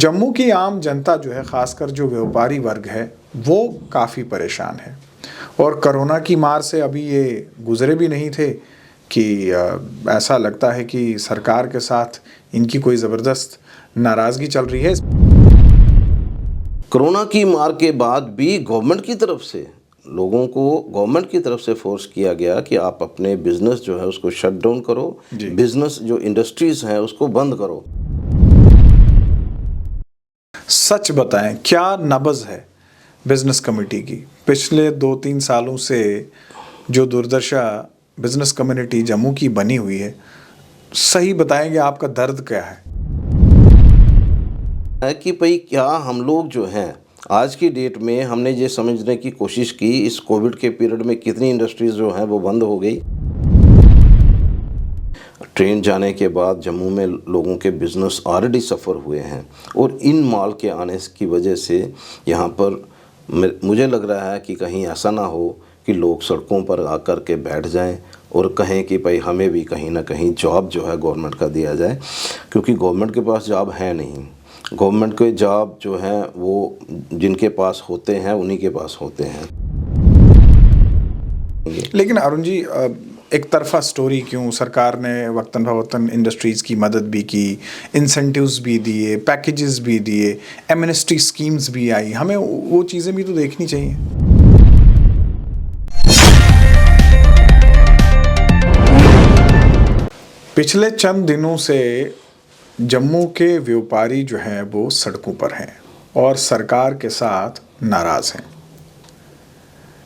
जम्मू की आम जनता जो है, ख़ासकर जो व्यापारी वर्ग है, वो काफ़ी परेशान है और कोरोना की मार से अभी ये गुज़रे भी नहीं थे कि ऐसा लगता है कि सरकार के साथ इनकी कोई ज़बरदस्त नाराज़गी चल रही है। कोरोना की मार के बाद भी गवर्नमेंट की तरफ से लोगों को गवर्नमेंट की तरफ से फोर्स किया गया कि आप अपने बिजनेस जो है उसको शट डाउन करो, बिजनेस जो इंडस्ट्रीज हैं उसको बंद करो। सच बताएं, क्या नब्ज़ है बिज़नेस कमेटी की? पिछले 2-3 सालों से जो दुर्दशा बिज़नेस कम्युनिटी जम्मू की बनी हुई है, सही बताएंगे आपका दर्द क्या है? कि भाई क्या हम लोग जो हैं आज की डेट में हमने ये समझने की कोशिश की इस कोविड के पीरियड में कितनी इंडस्ट्रीज जो हैं वो बंद हो गई। ट्रेन जाने के बाद जम्मू में लोगों के बिज़नेस ऑलरेडी सफ़र हुए हैं और इन माल के आने की वजह से यहाँ पर मुझे लग रहा है कि कहीं ऐसा ना हो कि लोग सड़कों पर आकर के बैठ जाएं और कहें कि भाई हमें भी कहीं ना कहीं जॉब जो है गवर्नमेंट का दिया जाए, क्योंकि गवर्नमेंट के पास जॉब है नहीं। गवर्नमेंट के जॉब जो हैं वो जिनके पास होते हैं उन्हीं के पास होते हैं। लेकिन अरुण जी, एक तरफा स्टोरी क्यों? सरकार ने वक्तन फवक्तन इंडस्ट्रीज़ की मदद भी की, इंसेंटिव्स भी दिए, पैकेजेस भी दिए, एमनेस्टी स्कीम्स भी आई। हमें वो चीज़ें भी तो देखनी चाहिए। पिछले चंद दिनों से जम्मू के व्यापारी जो हैं वो सड़कों पर हैं और सरकार के साथ नाराज़ हैं।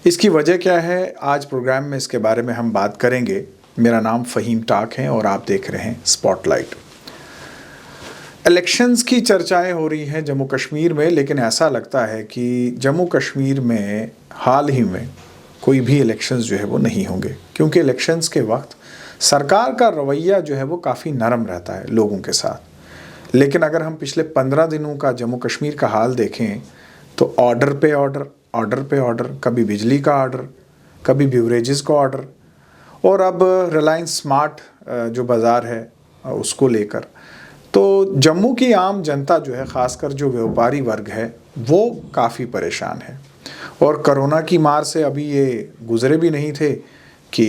इसकी वजह क्या है, आज प्रोग्राम में इसके बारे में हम बात करेंगे। मेरा नाम फ़हीम टाक है और आप देख रहे हैं स्पॉटलाइट। इलेक्शंस की चर्चाएं हो रही हैं जम्मू कश्मीर में, लेकिन ऐसा लगता है कि जम्मू कश्मीर में हाल ही में कोई भी इलेक्शंस जो है वो नहीं होंगे, क्योंकि इलेक्शंस के वक्त सरकार का रवैया जो है वो काफ़ी नरम रहता है लोगों के साथ। लेकिन अगर हम पिछले 15 दिनों का जम्मू कश्मीर का हाल देखें तो ऑर्डर पे ऑर्डर, ऑर्डर पे ऑर्डर, कभी बिजली का ऑर्डर, कभी ब्यूरेजेस का ऑर्डर, और अब रिलायंस स्मार्ट जो बाज़ार है उसको लेकर। तो जम्मू की आम जनता जो है, ख़ासकर जो व्यापारी वर्ग है, वो काफ़ी परेशान है और कोरोना की मार से अभी ये गुज़रे भी नहीं थे कि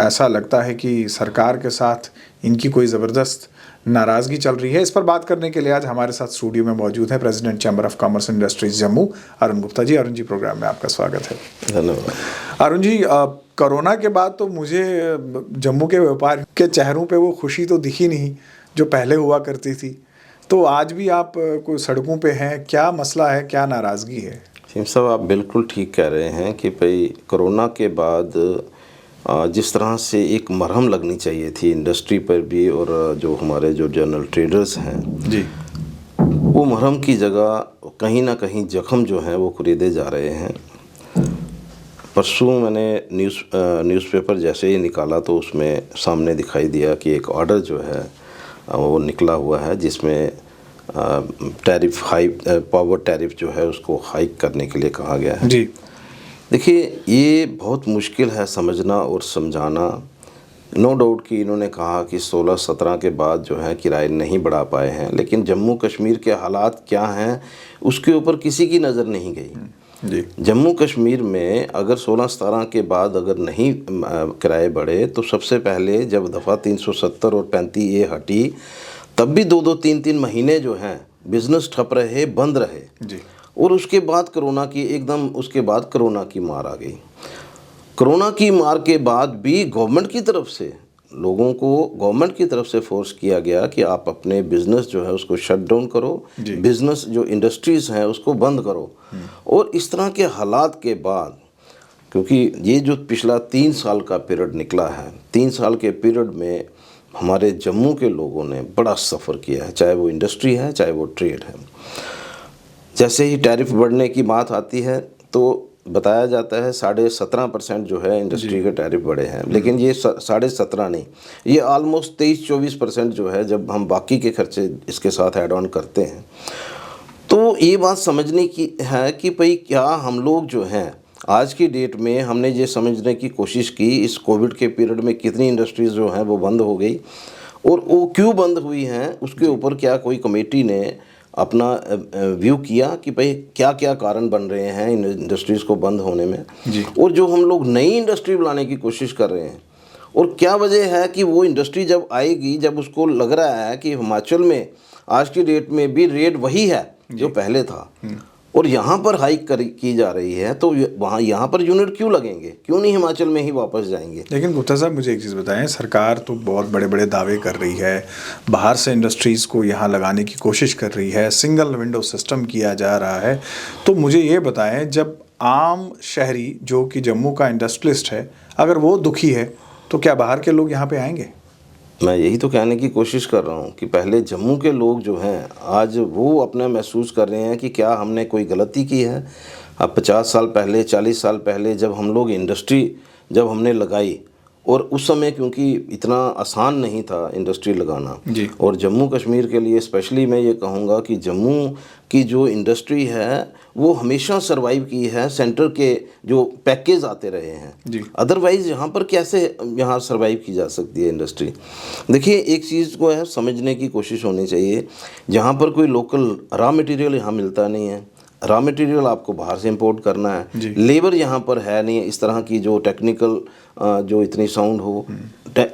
ऐसा लगता है कि सरकार के साथ इनकी कोई ज़बरदस्त नाराज़गी चल रही है। इस पर बात करने के लिए आज हमारे साथ स्टूडियो में मौजूद है president chamber of commerce industries Jammu, Arun Gupta ji. Arun ji, program में आपका स्वागत है। धन्यवाद। अरुण जी, कोरोना के बाद तो मुझे जम्मू के व्यापार के चेहरों पे वो खुशी तो दिखी नहीं जो पहले हुआ करती थी। तो आज भी आप कोई सड़कों पे हैं, क्या मसला है, क्या नाराज़गी है? सिम साहब, आप बिल्कुल ठीक कह रहे हैं कि भाई कोरोना के बाद जिस तरह से एक मरहम लगनी चाहिए थी इंडस्ट्री पर भी और जो हमारे जो जनरल ट्रेडर्स हैं जी, वो मरहम की जगह कहीं ना कहीं जख्म जो हैं वो खरीदे जा रहे हैं। परसों मैंने न्यूज़पेपर जैसे ही निकाला तो उसमें सामने दिखाई दिया कि एक ऑर्डर जो है वो निकला हुआ है जिसमें टैरिफ पावर टैरिफ जो है उसको हाइक करने के लिए कहा गया है। जी, देखिए, ये बहुत मुश्किल है समझना और समझाना। नो डाउट कि इन्होंने कहा कि 16-17 के बाद जो है किराए नहीं बढ़ा पाए हैं, लेकिन जम्मू कश्मीर के हालात क्या हैं उसके ऊपर किसी की नज़र नहीं गई। जी, जम्मू कश्मीर में अगर 16-17 के बाद अगर नहीं किराए बढ़े तो सबसे पहले जब दफ़ा 370 और 35A हटी तब भी 2-2, 3-3 महीने जो हैं बिज़नेस ठप रहे, बंद रहे। जी, और उसके बाद कोरोना की मार आ गई। कोरोना की मार के बाद भी गवर्नमेंट की तरफ से लोगों को गवर्नमेंट की तरफ से फोर्स किया गया कि आप अपने बिज़नेस जो है उसको शट डाउन करो, बिज़नेस जो इंडस्ट्रीज़ हैं उसको बंद करो। और इस तरह के हालात के बाद, क्योंकि ये जो पिछला 3 साल का पीरियड निकला है, 3 साल के पीरियड में हमारे जम्मू के लोगों ने बड़ा सफ़र किया है, चाहे वो इंडस्ट्री है चाहे वो ट्रेड है। जैसे ही टैरिफ बढ़ने की बात आती है तो बताया जाता है 17.5% जो है इंडस्ट्री के टैरिफ बढ़े हैं, लेकिन ये 17.5 नहीं, ये ऑलमोस्ट 23-24% जो है जब हम बाकी के खर्चे इसके साथ ऐड ऑन करते हैं। तो ये बात समझने की है कि भाई क्या हम लोग जो हैं आज की डेट में हमने ये समझने की कोशिश की इस कोविड के पीरियड में कितनी इंडस्ट्रीज़ जो हैं वो बंद हो गई और वो क्यों बंद हुई हैं उसके ऊपर क्या कोई कमेटी ने अपना व्यू किया कि भाई क्या क्या कारण बन रहे हैं इन इंडस्ट्रीज़ को बंद होने में, और जो हम लोग नई इंडस्ट्री बनाने की कोशिश कर रहे हैं, और क्या वजह है कि वो इंडस्ट्री जब आएगी, जब उसको लग रहा है कि हिमाचल में आज की डेट में भी रेट वही है जो पहले था, और यहाँ पर हाइक की जा रही है, तो वहाँ यहाँ पर यूनिट क्यों लगेंगे, क्यों नहीं हिमाचल में ही वापस जाएंगे। लेकिन गुप्ता साहब मुझे एक चीज़ बताएं, सरकार तो बहुत बड़े बड़े दावे कर रही है, बाहर से इंडस्ट्रीज़ को यहाँ लगाने की कोशिश कर रही है, सिंगल विंडो सिस्टम किया जा रहा है, तो मुझे ये बताएं, जब आम शहरी जो कि जम्मू का इंडस्ट्रियलिस्ट है, अगर वो दुखी है तो क्या बाहर के लोग यहाँ पे आएंगे? मैं यही तो कहने की कोशिश कर रहा हूँ कि पहले जम्मू के लोग जो हैं आज वो अपना महसूस कर रहे हैं कि क्या हमने कोई गलती की है। अब 50 साल पहले, 40 साल पहले जब हम लोग इंडस्ट्री जब हमने लगाई, और उस समय क्योंकि इतना आसान नहीं था इंडस्ट्री लगाना, और जम्मू कश्मीर के लिए स्पेशली मैं ये कहूँगा कि जम्मू की जो इंडस्ट्री है वो हमेशा सरवाइव की है, सेंटर के जो पैकेज आते रहे हैं, अदरवाइज़ यहाँ पर कैसे यहाँ सरवाइव की जा सकती है इंडस्ट्री। देखिए एक चीज़ को है समझने की कोशिश होनी चाहिए, जहाँ पर कोई लोकल रॉ मटेरियल यहाँ मिलता नहीं है, रॉ मटेरियल आपको बाहर से इंपोर्ट करना है, लेबर यहाँ पर है नहीं इस तरह की जो टेक्निकल जो इतनी साउंड हो,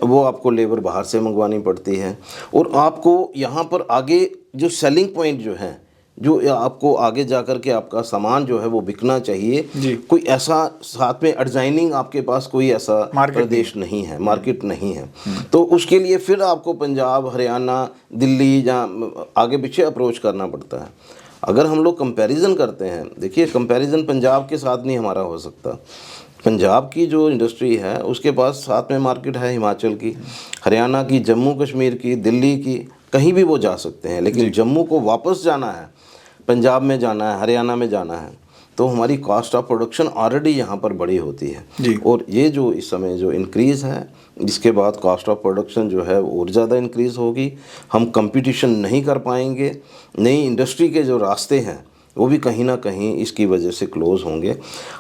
वो आपको लेबर बाहर से मंगवानी पड़ती है, और आपको यहाँ पर आगे जो सेलिंग पॉइंट जो है, जो आपको आगे जाकर के आपका सामान जो है वो बिकना चाहिए, कोई ऐसा साथ में डिजाइनिंग आपके पास कोई ऐसा प्रदेश नहीं है, मार्केट नहीं है, तो उसके लिए फिर आपको पंजाब, हरियाणा, दिल्ली या आगे पीछे अप्रोच करना पड़ता है। अगर हम लोग कंपैरिजन करते हैं, देखिए कंपैरिजन पंजाब के साथ नहीं हमारा हो सकता। पंजाब की जो इंडस्ट्री है उसके पास साथ में मार्केट है हिमाचल की, हरियाणा की, जम्मू कश्मीर की, दिल्ली की, कहीं भी वो जा सकते हैं, लेकिन जम्मू को वापस जाना है, पंजाब में जाना है, हरियाणा में जाना है, तो हमारी कॉस्ट ऑफ प्रोडक्शन ऑलरेडी यहाँ पर बड़ी होती है, और ये जो इस समय जो इंक्रीज़ है, इसके बाद कॉस्ट ऑफ प्रोडक्शन जो है और ज़्यादा इंक्रीज़ होगी, हम कंपटीशन नहीं कर पाएंगे, नई इंडस्ट्री के जो रास्ते हैं वो भी कहीं ना कहीं इसकी वजह से क्लोज़ होंगे,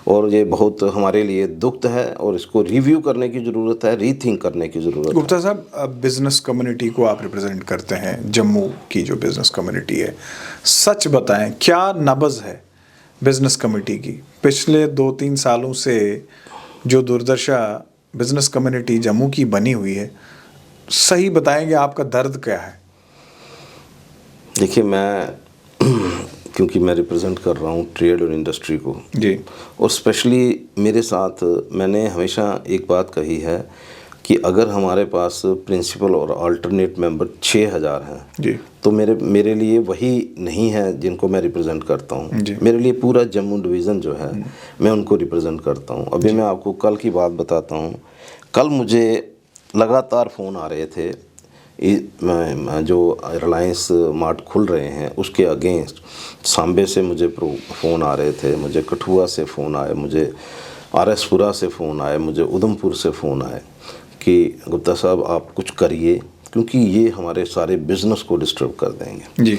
और ये बहुत हमारे लिए दुख है, और इसको रिव्यू करने की ज़रूरत है, रीथिंक करने की ज़रूरत है। गुप्ता साहब, बिज़नेस कम्युनिटी को आप रिप्रेजेंट करते हैं, जम्मू की जो बिज़नेस कम्युनिटी है, सच बताएं क्या नब्ज़ है बिज़नेस कमेटी की? पिछले 2-3 सालों से जो दुर्दशा बिज़नेस कम्युनिटी जम्मू की बनी हुई है, सही बताएंगे आपका दर्द क्या है? देखिए मैं क्योंकि मैं रिप्रेजेंट कर रहा हूँ ट्रेड और इंडस्ट्री को जी, और स्पेशली मेरे साथ मैंने हमेशा एक बात कही है कि अगर हमारे पास प्रिंसिपल और अल्टरनेट मेंबर 6000 हैं जी, तो मेरे लिए वही नहीं है जिनको मैं रिप्रेजेंट करता हूँ। मेरे लिए पूरा जम्मू डिवीज़न जो है मैं उनको रिप्रेजेंट करता हूँ। अभी मैं आपको कल की बात बताता हूँ। कल मुझे लगातार फ़ोन आ रहे थे, जो रिलायंस मार्ट खुल रहे हैं उसके अगेंस्ट सांबे से मुझे फ़ोन आ रहे थे, मुझे कठुआ से फ़ोन आए, मुझे आरएसपुरा से फ़ोन आए, मुझे उधमपुर से फ़ोन आए कि गुप्ता साहब आप कुछ करिए क्योंकि ये हमारे सारे बिज़नेस को डिस्टर्ब कर देंगे। जी,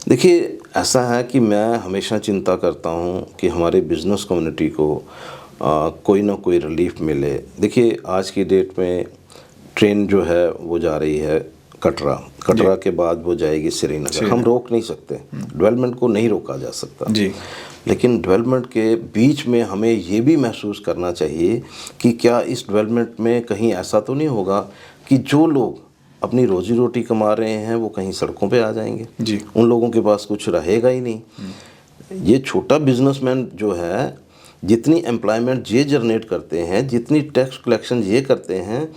देखिए ऐसा है कि मैं हमेशा चिंता करता हूँ कि हमारे बिज़नेस कम्युनिटी को कोई ना कोई रिलीफ मिले। देखिए आज की डेट में ट्रेन जो है वो जा रही है कटरा के बाद वो जाएगी श्रीनगर। हम रोक नहीं सकते, डेवलपमेंट को नहीं रोका जा सकता जी, लेकिन डेवलपमेंट के बीच में हमें ये भी महसूस करना चाहिए कि क्या इस डेवलपमेंट में कहीं ऐसा तो नहीं होगा कि जो लोग अपनी रोजी रोटी कमा रहे हैं वो कहीं सड़कों पे आ जाएंगे, जी, उन लोगों के पास कुछ रहेगा ही नहीं। ये छोटा बिजनेसमैन जो है जितनी एम्प्लॉयमेंट ये जनरेट करते हैं, जितनी टैक्स कलेक्शन ये करते हैं,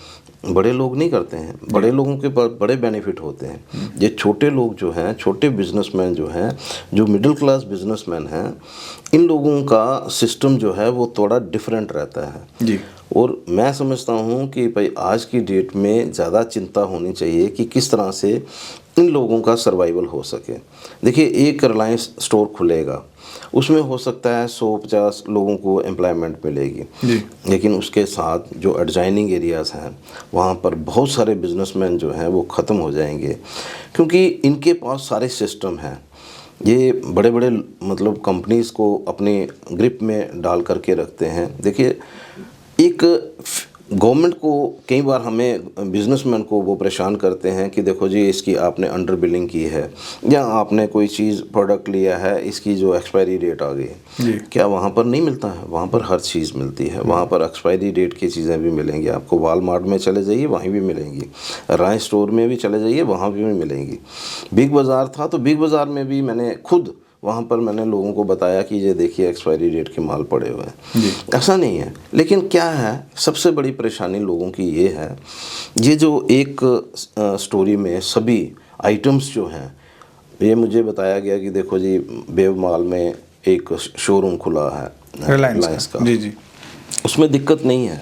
बड़े लोग नहीं करते हैं। बड़े लोगों के पास बड़े बेनिफिट होते हैं। ये छोटे लोग जो हैं, छोटे बिजनेसमैन जो हैं, जो मिडिल क्लास बिजनेसमैन हैं, इन लोगों का सिस्टम जो है वो थोड़ा डिफरेंट रहता है जी, और मैं समझता हूँ कि भाई आज की डेट में ज़्यादा चिंता होनी चाहिए कि किस तरह से इन लोगों का सर्वाइवल हो सके। देखिए एक रिलायंस स्टोर खुलेगा, उसमें हो सकता है 100-50 लोगों को एम्प्लॉयमेंट मिलेगी, लेकिन उसके साथ जो एडजाइनिंग एरियाज़ हैं वहाँ पर बहुत सारे बिजनेसमैन जो हैं वो ख़त्म हो जाएंगे क्योंकि इनके पास सारे सिस्टम हैं। ये बड़े बड़े मतलब कंपनीज़ को अपने ग्रिप में डाल करके रखते हैं। देखिए एक गवर्नमेंट को कई बार हमें बिजनेसमैन को वो परेशान करते हैं कि देखो जी इसकी आपने अंडर बिलिंग की है, या आपने कोई चीज़ प्रोडक्ट लिया है इसकी जो एक्सपायरी डेट आ गई है। क्या वहाँ पर नहीं मिलता है? वहाँ पर हर चीज़ मिलती है। वहाँ पर एक्सपायरी डेट की चीज़ें भी मिलेंगी आपको। वॉलमार्ट में चले जाइए वहीं भी मिलेंगी, राय स्टोर में भी चले जाइए वहाँ भी मिलेंगी। बिग बाज़ार था तो बिग बाज़ार में भी मैंने खुद वहाँ पर मैंने लोगों को बताया कि ये देखिए एक्सपायरी डेट के माल पड़े हुए हैं। ऐसा नहीं है। लेकिन क्या है, सबसे बड़ी परेशानी लोगों की ये है, ये जो एक स्टोरी में सभी आइटम्स जो हैं, ये मुझे बताया गया कि देखो जी बेव मॉल में एक शोरूम खुला है रिलायंस का। जी जी, उसमें दिक्कत नहीं है।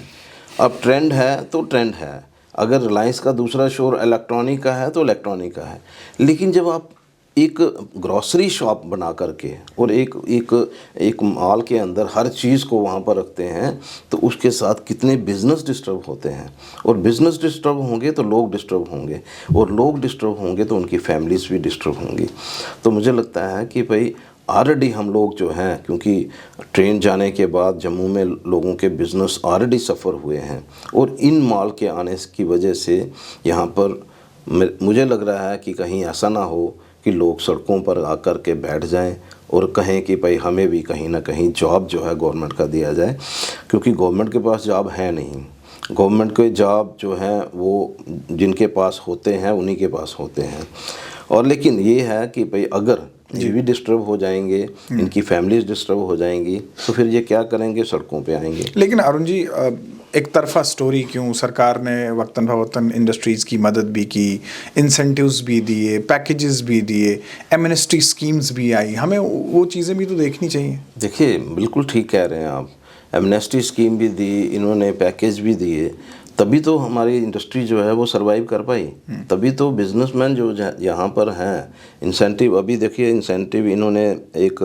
अब ट्रेंड है तो ट्रेंड है। अगर रिलायंस का दूसरा शोर इलेक्ट्रॉनिक का है तो इलेक्ट्रॉनिक का है। लेकिन जब आप एक ग्रॉसरी शॉप बना करके और एक मॉल के अंदर हर चीज़ को वहाँ पर रखते हैं तो उसके साथ कितने बिज़नेस डिस्टर्ब होते हैं। और बिज़नेस डिस्टर्ब होंगे तो लोग डिस्टर्ब होंगे, और लोग डिस्टर्ब होंगे तो उनकी फैमिलीज भी डिस्टर्ब होंगी। तो मुझे लगता है कि भाई ऑलरेडी हम लोग जो हैं, क्योंकि ट्रेन जाने के बाद जम्मू में लोगों के बिज़नेस ऑलरेडी सफ़र हुए हैं, और इन मॉल के आने की वजह से यहाँ पर मुझे लग रहा है कि कहीं ऐसा ना हो कि लोग सड़कों पर आकर के बैठ जाएं और कहें कि भाई हमें भी कहीं ना कहीं जॉब जो है गवर्नमेंट का दिया जाए, क्योंकि गवर्नमेंट के पास जॉब है नहीं। गवर्नमेंट के जॉब जो हैं वो जिनके पास होते हैं उन्हीं के पास होते हैं। और लेकिन ये है कि भाई अगर ये भी डिस्टर्ब हो जाएंगे, इनकी फैमिलीज डिस्टर्ब हो जाएंगी, तो फिर ये क्या करेंगे? सड़कों पे आएंगे। लेकिन अरुण जी, एक तरफा स्टोरी क्यों? सरकार ने वक्तन फवक्तन इंडस्ट्रीज़ की मदद भी की, इंसेंटिव्स भी दिए, पैकेजेस भी दिए, एमनेस्टी स्कीम्स भी आई, हमें वो चीज़ें भी तो देखनी चाहिए। देखिए बिल्कुल ठीक कह रहे हैं आप। एमनेस्टी स्कीम भी दी, इन्होंने पैकेज भी दिए, तभी तो हमारी इंडस्ट्री जो है वो सरवाइव कर पाई। तभी तो बिजनेसमैन जो यहाँ पर हैं, इंसेंटिव अभी देखिए, इंसेंटिव इन्होंने एक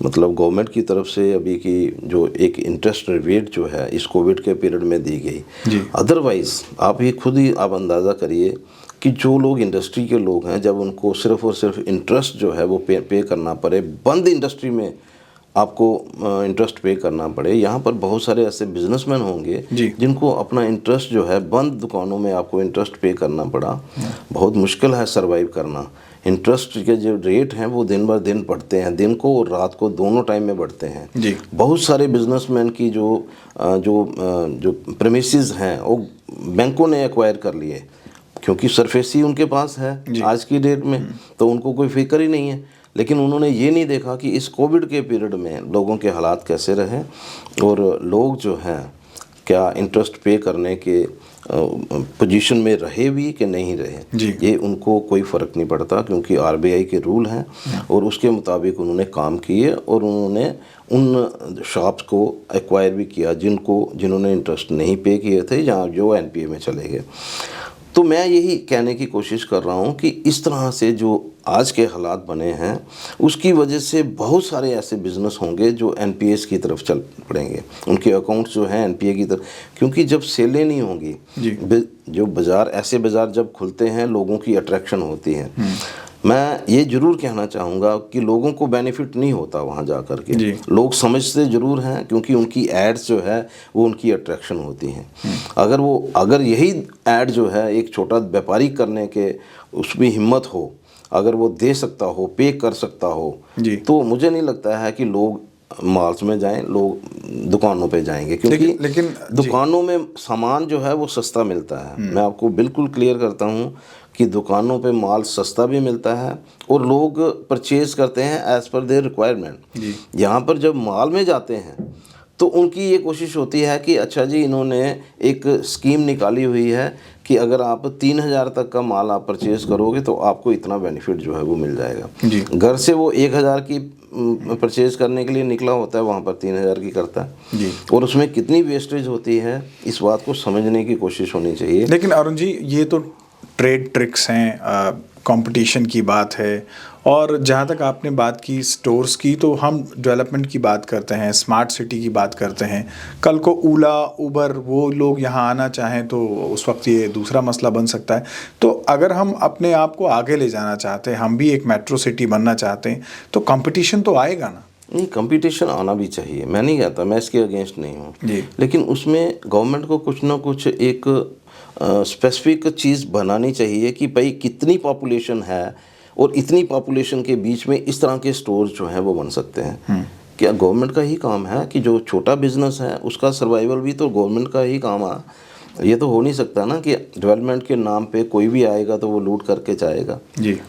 मतलब गवर्नमेंट की तरफ से अभी की जो एक इंटरेस्ट रेट जो है इस कोविड के पीरियड में दी गई। अदरवाइज़ आप ये खुद ही आप अंदाज़ा करिए कि जो लोग इंडस्ट्री के लोग हैं, जब उनको सिर्फ और सिर्फ इंटरेस्ट जो है वो पे करना पड़े, बंद इंडस्ट्री में आपको इंटरेस्ट पे करना पड़े। यहाँ पर बहुत सारे ऐसे बिजनेसमैन होंगे जिनको अपना इंटरेस्ट जो है बंद दुकानों में आपको इंटरेस्ट पे करना पड़ा। बहुत मुश्किल है सरवाइव करना। इंटरेस्ट के जो रेट हैं वो दिन ब दिन बढ़ते हैं, दिन को और रात को दोनों टाइम में बढ़ते हैं। बहुत सारे बिजनेसमैन की जो प्रेमिसेस हैं वो बैंकों ने एक्वायर कर लिए, क्योंकि सरफेसी उनके पास है आज की डेट में, तो उनको कोई फिक्र ही नहीं है। लेकिन उन्होंने ये नहीं देखा कि इस कोविड के पीरियड में लोगों के हालात कैसे रहे, और लोग जो हैं क्या इंटरेस्ट पे करने के पोजीशन में रहे भी कि नहीं रहे, ये उनको कोई फ़र्क नहीं पड़ता, क्योंकि आरबीआई के रूल हैं और उसके मुताबिक उन्होंने काम किए, और उन्होंने उन शॉप्स को एक्वायर भी किया जिन्होंने इंटरेस्ट नहीं पे किए थे, या जो एनपीए में चले गए। तो मैं यही कहने की कोशिश कर रहा हूँ कि इस तरह से जो आज के हालात बने हैं उसकी वजह से बहुत सारे ऐसे बिजनेस होंगे जो एनपीएस की तरफ चल पड़ेंगे, उनके अकाउंट्स जो हैं एनपीए की तरफ, क्योंकि जब सेलें नहीं होंगी, जो बाज़ार ऐसे बाज़ार जब खुलते हैं लोगों की अट्रैक्शन होती है। मैं ये ज़रूर कहना चाहूँगा कि लोगों को बेनिफिट नहीं होता वहाँ जा कर के, लोग समझते ज़रूर हैं, क्योंकि उनकी एड्स जो है वो उनकी अट्रैक्शन होती हैं। अगर यही ऐड जो है एक छोटा व्यापारी करने के उसमें हिम्मत हो, अगर वो दे सकता हो, पे कर सकता हो, तो मुझे नहीं लगता है कि लोग मॉल्स में जाएं, लोग दुकानों पे जाएंगे, क्योंकि लेकिन दुकानों में सामान जो है वो सस्ता मिलता है। मैं आपको बिल्कुल क्लियर करता हूँ कि दुकानों पे माल सस्ता भी मिलता है और लोग परचेज़ करते हैं एज़ पर देयर रिक्वायरमेंट। यहाँ पर जब मॉल में जाते हैं तो उनकी ये कोशिश होती है कि अच्छा जी इन्होंने एक स्कीम निकाली हुई है कि अगर आप 3000 तक का माल आप परचेज़ करोगे तो आपको इतना बेनिफिट जो है वो मिल जाएगा। घर से वो 1000 की परचेज़ करने के लिए निकला होता है, वहाँ पर 3000 की करता है, और उसमें कितनी वेस्टेज होती है इस बात को समझने की कोशिश होनी चाहिए। लेकिन अरुण जी, ये तो ट्रेड ट्रिक्स हैं, कंपटीशन की बात है, और जहाँ तक आपने बात की स्टोर्स की, तो हम डेवलपमेंट की बात करते हैं, स्मार्ट सिटी की बात करते हैं। कल को ओला उबर वो लोग यहाँ आना चाहें तो उस वक्त ये दूसरा मसला बन सकता है। तो अगर हम अपने आप को आगे ले जाना चाहते हैं, हम भी एक मेट्रो सिटी बनना चाहते हैं, तो कंपटीशन तो आएगा ना। नहीं, कंपटीशन आना भी चाहिए, मैं नहीं कहता, मैं इसके अगेंस्ट नहीं हूँ, जी। लेकिन उसमें गवर्नमेंट को कुछ ना कुछ एक स्पेसिफिक चीज़ बनानी चाहिए कि भाई कितनी पॉपुलेशन है और इतनी पॉपुलेशन के बीच में इस तरह के स्टोर जो हैं वो बन सकते हैं। क्या गवर्नमेंट का ही काम है कि जो छोटा बिजनेस है उसका सर्वाइवल भी तो गवर्नमेंट का ही काम है। ये तो हो नहीं सकता ना कि डेवलपमेंट के नाम पे कोई भी आएगा तो वो लूट करके जाएगा। जी।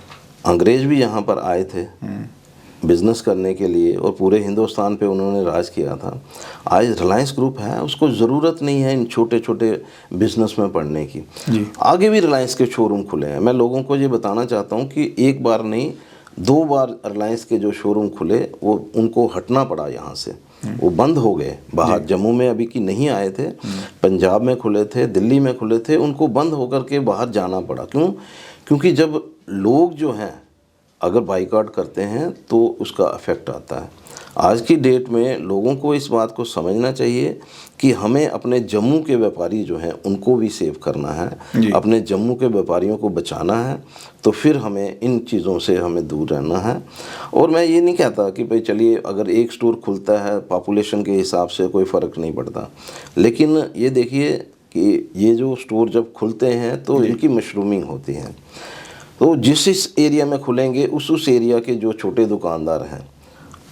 अंग्रेज भी यहाँ पर आए थे बिजनेस करने के लिए और पूरे हिंदुस्तान पे उन्होंने राज किया था। आज रिलायंस ग्रुप है, उसको ज़रूरत नहीं है इन छोटे छोटे बिजनेस में पड़ने की। जी। आगे भी रिलायंस के शोरूम खुले हैं। मैं लोगों को ये बताना चाहता हूँ कि एक बार नहीं 2 बार रिलायंस के जो शोरूम खुले वो उनको हटना पड़ा यहाँ से, वो बंद हो गए। बाहर जम्मू में अभी की नहीं आए थे, पंजाब में खुले थे, दिल्ली में खुले थे, उनको बंद होकर के बाहर जाना पड़ा। क्यों? क्योंकि जब लोग जो हैं अगर बाइकआउट करते हैं तो उसका इफ़ेक्ट आता है। आज की डेट में लोगों को इस बात को समझना चाहिए कि हमें अपने जम्मू के व्यापारी जो हैं उनको भी सेव करना है, अपने जम्मू के व्यापारियों को बचाना है, तो फिर हमें इन चीज़ों से हमें दूर रहना है। और मैं ये नहीं कहता कि भाई चलिए अगर एक स्टोर खुलता है पॉपुलेशन के हिसाब से कोई फ़र्क नहीं पड़ता, लेकिन ये देखिए कि ये जो स्टोर जब खुलते हैं तो इनकी मशरूमिंग होती है। तो जिस एरिया में खुलेंगे उस एरिया के जो छोटे दुकानदार हैं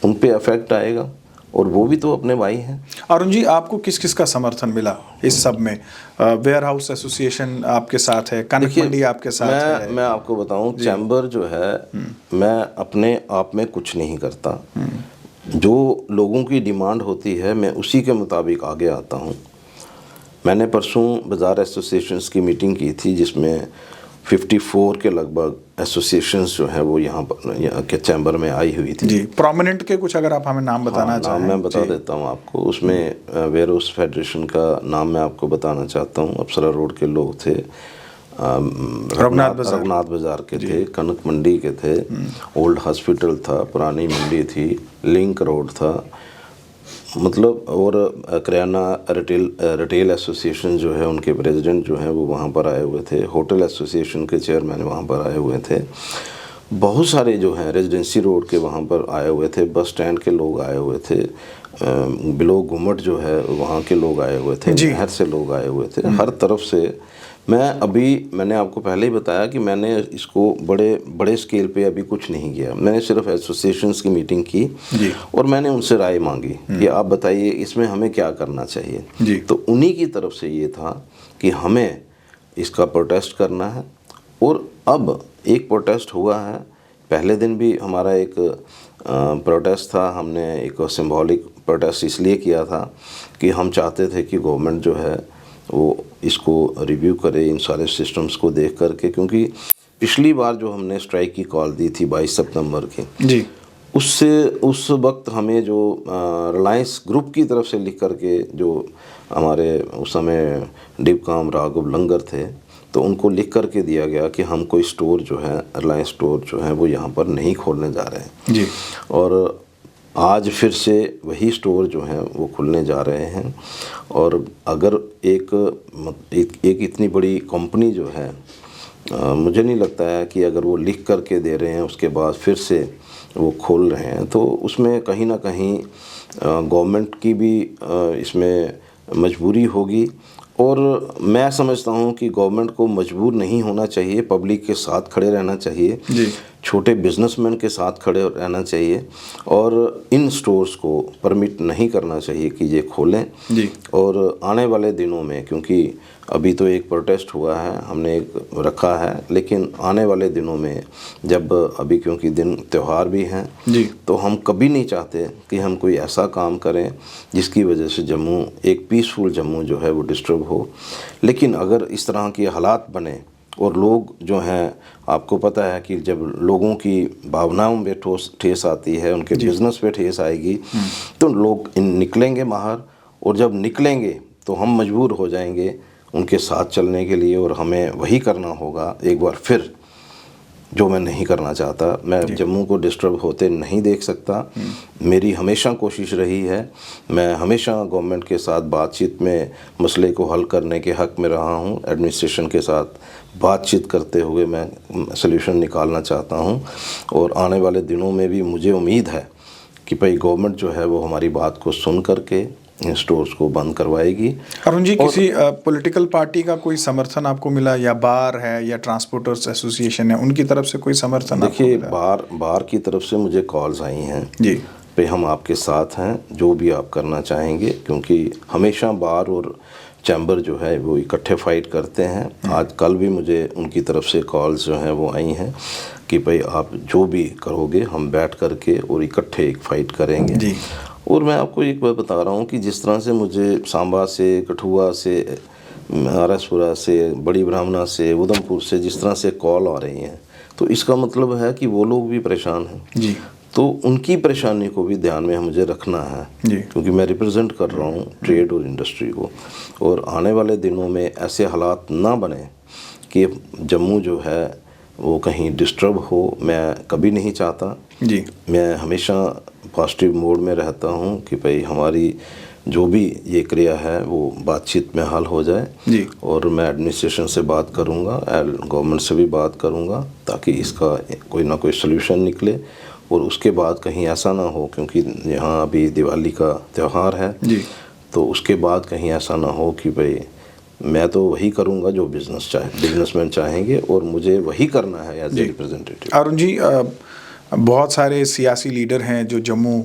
उन पे अफेक्ट आएगा, और वो भी तो अपने भाई हैं। अरुण जी, आपको किस किस का समर्थन मिला इस सब में? वेयर हाउस एसोसिएशन आपके साथ है, कनक मंडी आपके साथ है? मैं आपको बताऊं, चैम्बर जो है मैं अपने आप में कुछ नहीं करता। जो लोगों की डिमांड होती है मैं उसी के मुताबिक आगे आता हूं। मैंने परसों बाज़ार एसोसिएशंस की मीटिंग की थी जिसमें 54 के लगभग एसोसिएशंस जो हैं वो यहाँ के चैम्बर में आई हुई थी। जी। प्रोमिनेंट के कुछ अगर आप हमें नाम बताना चाहें? नाम मैं बता देता हूँ आपको। उसमें वेयर हाउस फेडरेशन का नाम मैं आपको बताना चाहता हूँ। अप्सरा रोड के लोग थे, रघुनाथ बाज़ार के थे, कनक मंडी के थे, ओल्ड हॉस्पिटल था, पुरानी मंडी थी, लिंक रोड था, मतलब, और किराना रिटेल एसोसिएशन जो है उनके प्रेसिडेंट जो हैं वो वहाँ पर आए हुए थे, होटल एसोसिएशन के चेयरमैन वहाँ पर आए हुए थे, बहुत सारे जो हैं रेजिडेंसी रोड के वहाँ पर आए हुए थे, बस स्टैंड के लोग आए हुए थे, बिलो घुमट जो है वहाँ के लोग आए हुए थे, नहर से लोग आए हुए थे, हर तरफ से। मैंने आपको पहले ही बताया कि मैंने इसको बड़े स्केल पे अभी कुछ नहीं किया। मैंने सिर्फ एसोसिएशंस की मीटिंग की और मैंने उनसे राय मांगी कि आप बताइए इसमें हमें क्या करना चाहिए। तो उन्हीं की तरफ से ये था कि हमें इसका प्रोटेस्ट करना है। और अब एक प्रोटेस्ट हुआ है, पहले दिन भी हमारा एक प्रोटेस्ट था। हमने एक सिंबॉलिक प्रोटेस्ट इसलिए किया था कि हम चाहते थे कि गवर्नमेंट जो है वो इसको रिव्यू करे, इन सारे सिस्टम्स को देख करके, क्योंकि पिछली बार जो हमने स्ट्राइक की कॉल दी थी 22 सितंबर की, उस वक्त हमें जो रिलायंस ग्रुप की तरफ से लिख करके, जो हमारे उस समय डिपकाम राघव लंगर थे, तो उनको लिख करके दिया गया कि हम कोई स्टोर जो है, रिलायंस स्टोर जो है वो यहाँ पर नहीं खोलने जा रहे हैं जी। और आज फिर से वही स्टोर जो हैं वो खुलने जा रहे हैं। और अगर एक इतनी बड़ी कंपनी जो है, मुझे नहीं लगता है कि अगर वो लिख करके दे रहे हैं उसके बाद फिर से वो खोल रहे हैं, तो उसमें कहीं ना कहीं गवर्नमेंट की भी इसमें मजबूरी होगी। और मैं समझता हूँ कि गवर्नमेंट को मजबूर नहीं होना चाहिए, पब्लिक के साथ खड़े रहना चाहिए जी। छोटे बिजनेसमैन के साथ खड़े रहना चाहिए और इन स्टोर्स को परमिट नहीं करना चाहिए कि ये खोलें जी। और आने वाले दिनों में, क्योंकि अभी तो एक प्रोटेस्ट हुआ है, हमने एक रखा है, लेकिन आने वाले दिनों में जब अभी क्योंकि दिन त्यौहार भी हैं जी, तो हम कभी नहीं चाहते कि हम कोई ऐसा काम करें जिसकी वजह से जम्मू, एक पीसफुल जम्मू जो है वो डिस्टर्ब हो। लेकिन अगर इस तरह के हालात बने और लोग जो हैं, आपको पता है कि जब लोगों की भावनाओं में ठेस आती है, उनके बिजनेस पे ठेस आएगी, तो लोग निकलेंगे बाहर, और जब निकलेंगे तो हम मजबूर हो जाएंगे उनके साथ चलने के लिए, और हमें वही करना होगा एक बार फिर जो मैं नहीं करना चाहता। मैं जम्मू को डिस्टर्ब होते नहीं देख सकता। मेरी हमेशा कोशिश रही है, मैं हमेशा गवर्नमेंट के साथ बातचीत में मसले को हल करने के हक़ में रहा हूं। एडमिनिस्ट्रेशन के साथ बातचीत करते हुए मैं सल्यूशन निकालना चाहता हूं, और आने वाले दिनों में भी मुझे उम्मीद है कि भाई गवर्नमेंट जो है वो हमारी बात को सुन करके इन स्टोर्स को बंद करवाएगी। अरुण जी, किसी पॉलिटिकल पार्टी का कोई समर्थन आपको मिला, या बार है या ट्रांसपोर्टर्स एसोसिएशन है, उनकी तरफ से कोई समर्थन आपको देखिए, मिला? बार की तरफ से मुझे कॉल्स आई हैं जी। पे हम आपके साथ हैं, जो भी आप करना चाहेंगे, क्योंकि हमेशा बार और चैम्बर जो है वो इकट्ठे फाइट करते हैं। आज कल भी मुझे उनकी तरफ से कॉल्स जो हैं वो आई हैं कि भाई आप जो भी करोगे हम बैठ करके और इकट्ठे एक फाइट करेंगे। जी। और मैं आपको एक बात बता रहा हूँ कि जिस तरह से मुझे सांबा से, कठुआ से, आरसपुरा से, बड़ी ब्राह्मणा से, उधमपुर से जिस तरह से कॉल आ रही हैं, तो इसका मतलब है कि वो लोग भी परेशान हैं। जी। तो उनकी परेशानी को भी ध्यान में मुझे रखना है, जी। क्योंकि मैं रिप्रेजेंट कर रहा हूँ ट्रेड और इंडस्ट्री को। और आने वाले दिनों में ऐसे हालात ना बने कि जम्मू जो है वो कहीं डिस्टर्ब हो, मैं कभी नहीं चाहता। जी। मैं हमेशा पॉजिटिव मोड में रहता हूँ कि भाई हमारी जो भी ये क्रिया है वो बातचीत में हल हो जाए। जी। और मैं एडमिनिस्ट्रेशन से बात करूँगा, गवर्नमेंट से भी बात करूँगा, ताकि इसका कोई ना कोई सल्यूशन निकले। और उसके बाद कहीं ऐसा ना हो, क्योंकि यहाँ अभी दिवाली का त्यौहार है जी। तो उसके बाद कहीं ऐसा ना हो कि भाई मैं तो वही करूँगा जो बिजनेसमैन चाहेंगे और मुझे वही करना है as a representative. Arun ji, बहुत सारे सियासी लीडर हैं जो जम्मू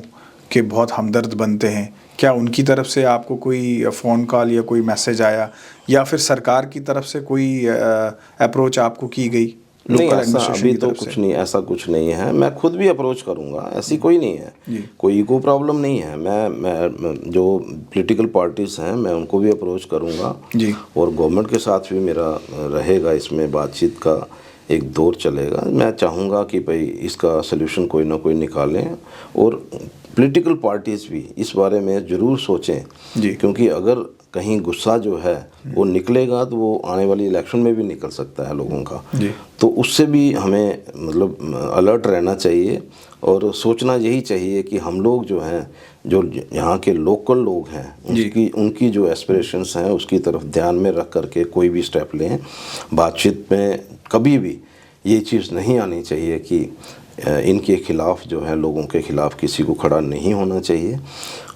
के बहुत हमदर्द बनते हैं, क्या उनकी तरफ से आपको कोई फ़ोन कॉल या कोई मैसेज आया, या फिर सरकार की तरफ से कोई अप्रोच आपको की गई? नहीं, लोकल ऐसा एडमिनिस्ट्रेशन अभी की तो तरफ कुछ से? नहीं, ऐसा कुछ नहीं है। मैं खुद भी अप्रोच करूंगा, ऐसी कोई नहीं है। जी। कोई ईगो प्रॉब्लम नहीं है। मैं जो पॉलिटिकल पार्टीज हैं मैं उनको भी अप्रोच करूंगा। जी। और गवर्नमेंट के साथ भी मेरा रहेगा, इसमें बातचीत का एक दौर चलेगा। मैं चाहूँगा कि भाई इसका सलूशन कोई ना कोई निकालें, और पॉलिटिकल पार्टीज़ भी इस बारे में ज़रूर सोचें। जी। क्योंकि अगर कहीं गुस्सा जो है वो निकलेगा तो वो आने वाली इलेक्शन में भी निकल सकता है लोगों का। जी। तो उससे भी हमें मतलब अलर्ट रहना चाहिए, और सोचना यही चाहिए कि हम लोग जो हैं, जो यहाँ के लोकल लोग हैं, उनकी जो एस्पिरेशंस हैं उसकी तरफ ध्यान में रख करके कोई भी स्टेप लें। बातचीत में कभी भी ये चीज़ नहीं आनी चाहिए कि इनके खिलाफ जो है, लोगों के खिलाफ किसी को खड़ा नहीं होना चाहिए।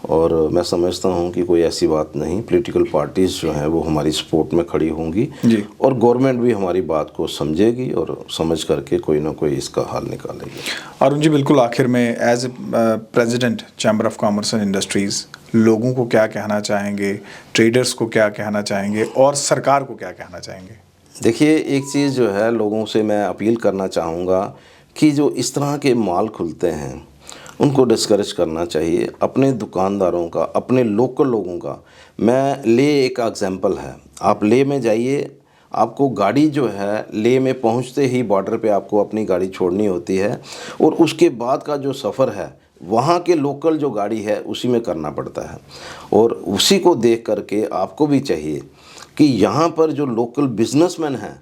और मैं समझता हूँ कि कोई ऐसी बात नहीं, पॉलिटिकल पार्टीज़ जो हैं वो हमारी सपोर्ट में खड़ी होंगी जी। और गवर्नमेंट भी हमारी बात को समझेगी और समझ करके कोई ना कोई इसका हल निकालेगी। अरुण जी, बिल्कुल आखिर में as a president chamber of commerce and industries, लोगों को क्या कहना चाहेंगे, ट्रेडर्स को क्या कहना चाहेंगे, और सरकार को क्या कहना चाहेंगे? देखिए, एक चीज़ जो है लोगों से मैं अपील करना चाहूँगा कि जो इस तरह के मॉल खुलते हैं उनको डिस्करेज करना चाहिए। अपने दुकानदारों का, अपने लोकल लोगों का, मैं ले एक एग्जांपल है, आप ले में जाइए, आपको गाड़ी जो है ले में पहुंचते ही बॉर्डर पे आपको अपनी गाड़ी छोड़नी होती है, और उसके बाद का जो सफ़र है वहाँ के लोकल जो गाड़ी है उसी में करना पड़ता है। और उसी को देख करके आपको भी चाहिए कि यहाँ पर जो लोकल बिजनेसमैन हैं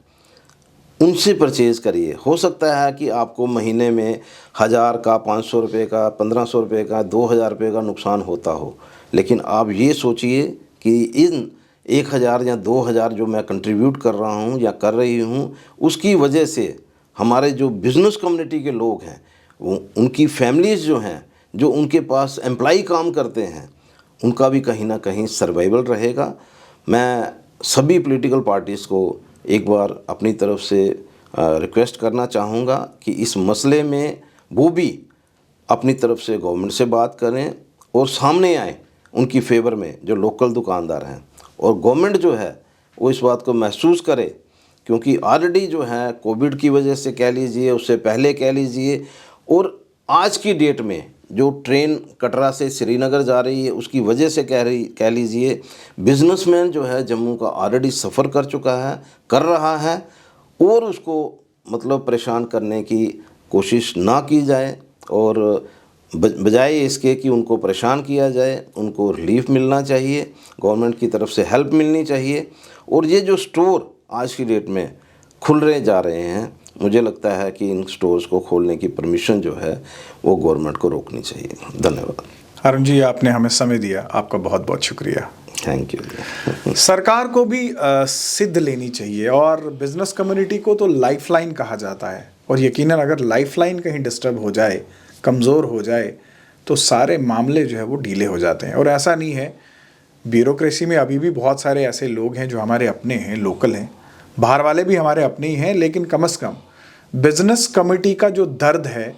उनसे परचेज़ करिए। हो सकता है कि आपको महीने में 1000 का, 500 रुपये का, 1500 रुपये का, 2000 रुपये का नुकसान होता हो, लेकिन आप ये सोचिए कि इन 1000 या 2000 जो मैं कंट्रीब्यूट कर रहा हूँ या कर रही हूँ, उसकी वजह से हमारे जो बिज़नेस कम्युनिटी के लोग हैं, उनकी फैमिलीज़ जो हैं, जो उनके पास एम्प्लॉई काम करते हैं, उनका भी कहीं ना कहीं सर्वाइवल रहेगा। मैं सभी पॉलिटिकल पार्टीज़ को एक बार अपनी तरफ से रिक्वेस्ट करना चाहूँगा कि इस मसले में वो भी अपनी तरफ से गवर्नमेंट से बात करें और सामने आए उनकी फेवर में, जो लोकल दुकानदार हैं। और गवर्नमेंट जो है वो इस बात को महसूस करे, क्योंकि ऑलरेडी जो है कोविड की वजह से कह लीजिए, उससे पहले कह लीजिए, और आज की डेट में जो ट्रेन कटरा से श्रीनगर जा रही है उसकी वजह से कह लीजिए, बिजनेसमैन जो है जम्मू का ऑलरेडी सफ़र कर चुका है, कर रहा है, और उसको मतलब परेशान करने की कोशिश ना की जाए, और बजाय इसके कि उनको परेशान किया जाए, उनको रिलीफ मिलना चाहिए, गवर्नमेंट की तरफ से हेल्प मिलनी चाहिए। और ये जो स्टोर आज की डेट में खुल रहे जा रहे हैं, मुझे लगता है कि इन स्टोर्स को खोलने की परमिशन जो है वो गवर्नमेंट को रोकनी चाहिए। धन्यवाद। अरुण जी, आपने हमें समय दिया, आपका बहुत बहुत शुक्रिया। Thank you. सरकार को भी सिद्ध लेनी चाहिए, और बिजनेस कम्युनिटी को तो लाइफलाइन कहा जाता है, और यकीनन अगर लाइफलाइन कहीं डिस्टर्ब हो जाए, कमज़ोर हो जाए, तो सारे मामले जो है वो ढीले हो जाते हैं। और ऐसा नहीं है, ब्यूरोक्रेसी में अभी भी बहुत सारे ऐसे लोग हैं जो हमारे अपने हैं, लोकल हैं, बाहर वाले भी हमारे अपने ही हैं, लेकिन कम से कम बिजनेस कमिटी का जो दर्द है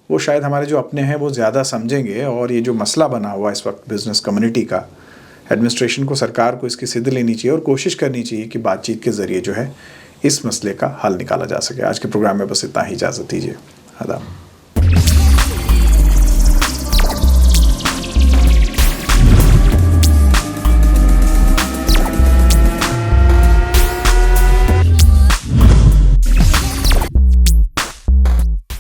वो शायद हमारे जो अपने हैं वो ज़्यादा समझेंगे। और ये जो मसला बना हुआ है इस वक्त बिजनेस कम्युनिटी का, एडमिनिस्ट्रेशन को, सरकार को इसकी सिद्ध लेनी चाहिए और कोशिश करनी चाहिए कि बातचीत के ज़रिए जो है इस मसले का हल निकाला जा सके। आज के प्रोग्राम में बस इतना ही, इजाज़त दीजिए। आदाब।